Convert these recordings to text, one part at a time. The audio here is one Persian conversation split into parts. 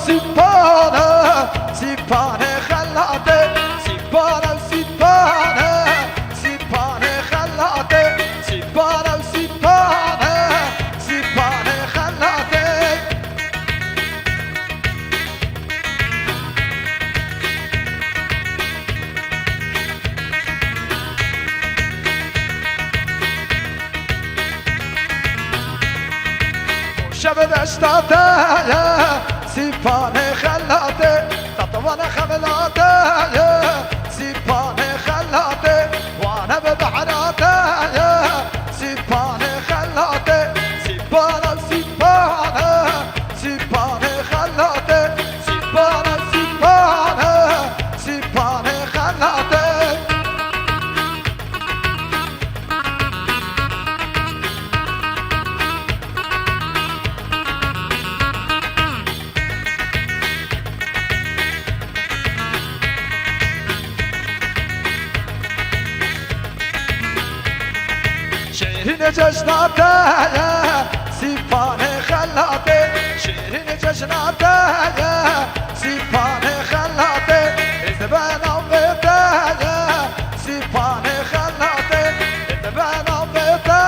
سیپانه سیپانه خلاته سیپانه سیپانه سیپانه خلاته سیپانه سیپانه سیپانه خلاته شب دشتاته سیپانه خلاته تطوان خملاته سیپانه خلاته وانا ببحراته سیپانه خلاته سیپانه سیپانه سیپانه خلاته سیپانه سیپانه سیپانه خلاته شیرین جشناته سیپانه خلاته شیرین جشناته سیپانه خلاته ازبان آمده سیپانه خلاته ازبان آمده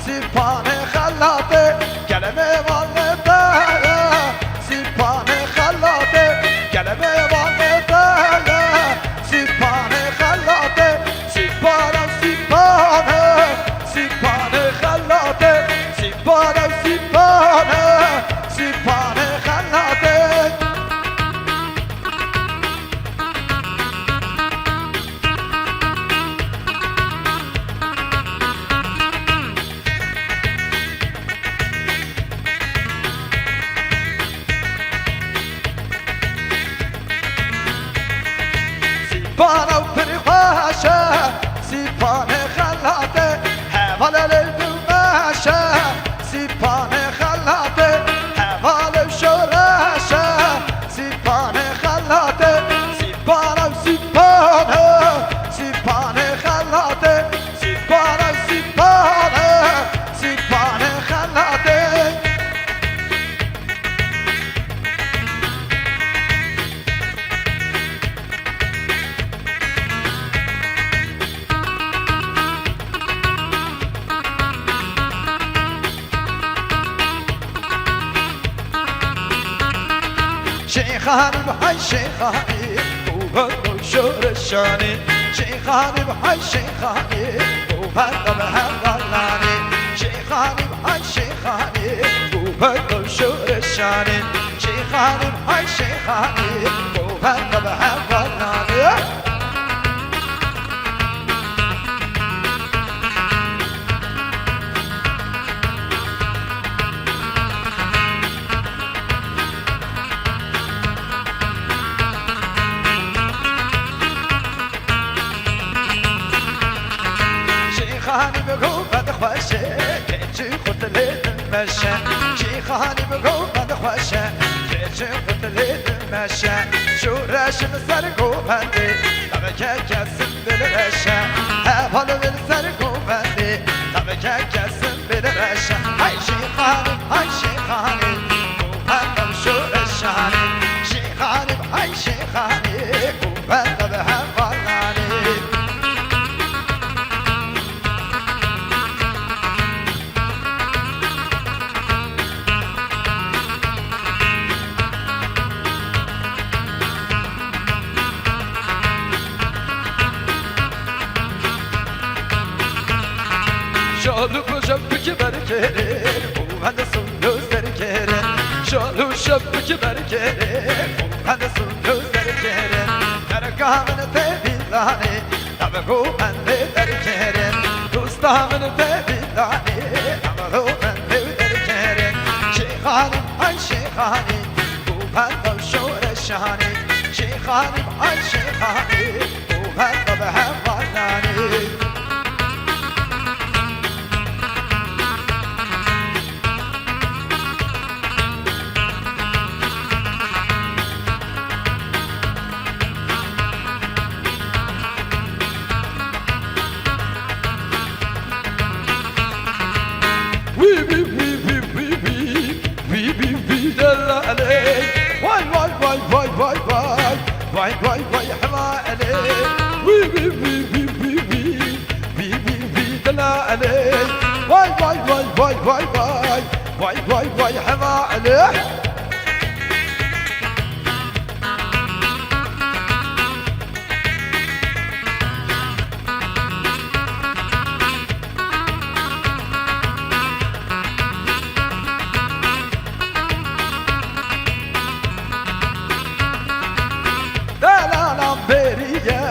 سیپانه خلاته کلمه والده سیپانه خلاته کلمه والده سیپانه خلاته سیپانه سیپانه سیپانه خلاته سیپانه سیپانه سیپانه خلاته سیپانه و پرخواشه سیپانه خلاته حوال للدماشه سیپانه خلاته حوال شورشه سیپانه خلاته سیپانه سیپانه سیپانه خلاته سیپانه سیپانه سیپانه خلاته شیخانی بحی شیخانی بوبند و شورشانی شیخانی بحی شیخانی بوبند و همغلانی شیخانی بحی شیخانی بوبند و شورشانی شیخانی بحی شیخانی بوبند و همغلانی شيخاني بقوبة خوشة كيجي خط ليل المشى شيخاني بقوبة خوشة كيجي خط ليل المشى شو راشم سرقوبة دي طبكا كسم بالرشا هفل بالسرقوبة دي طبكا كسم بالرشا هاي شيخاني هاي شيخاني قوبة شو رشاني شيخاني هاي شيخاني قوبة بهفلاني شالو شبك بركيري وهذا سولو زركيري شالو شبك بركيري وهذا سولو زركيري تركا من تبيلاني تبقو من زركيري دوستا من تبيلاني تبقو من زركيري شيخاني هاي شيخاني وهذا شورشاني شيخاني هاي شيخاني وهذا بهماني وي دلالي vay vay vay vay vay vay hema Ali. Dalalam beriye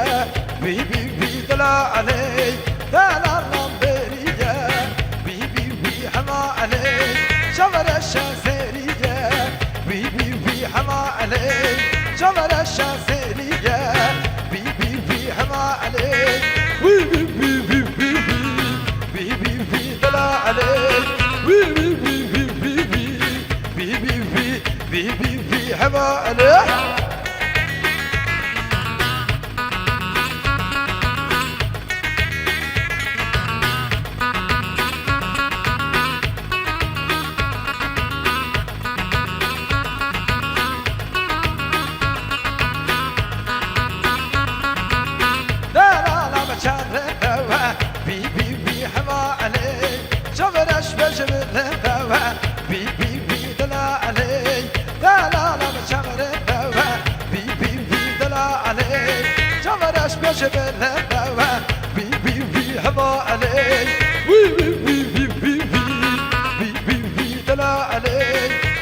bi bi bi dala aley dalalam beriye bi bi bi hema aley şavara şazeriye bi bi bi hema aley şavara şazeriye bi bi bi hema aley bi bi bi bi bi bi bi bi dala aley bi bi bi bi bi bi bi bi bi bi hema aley.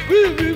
Wee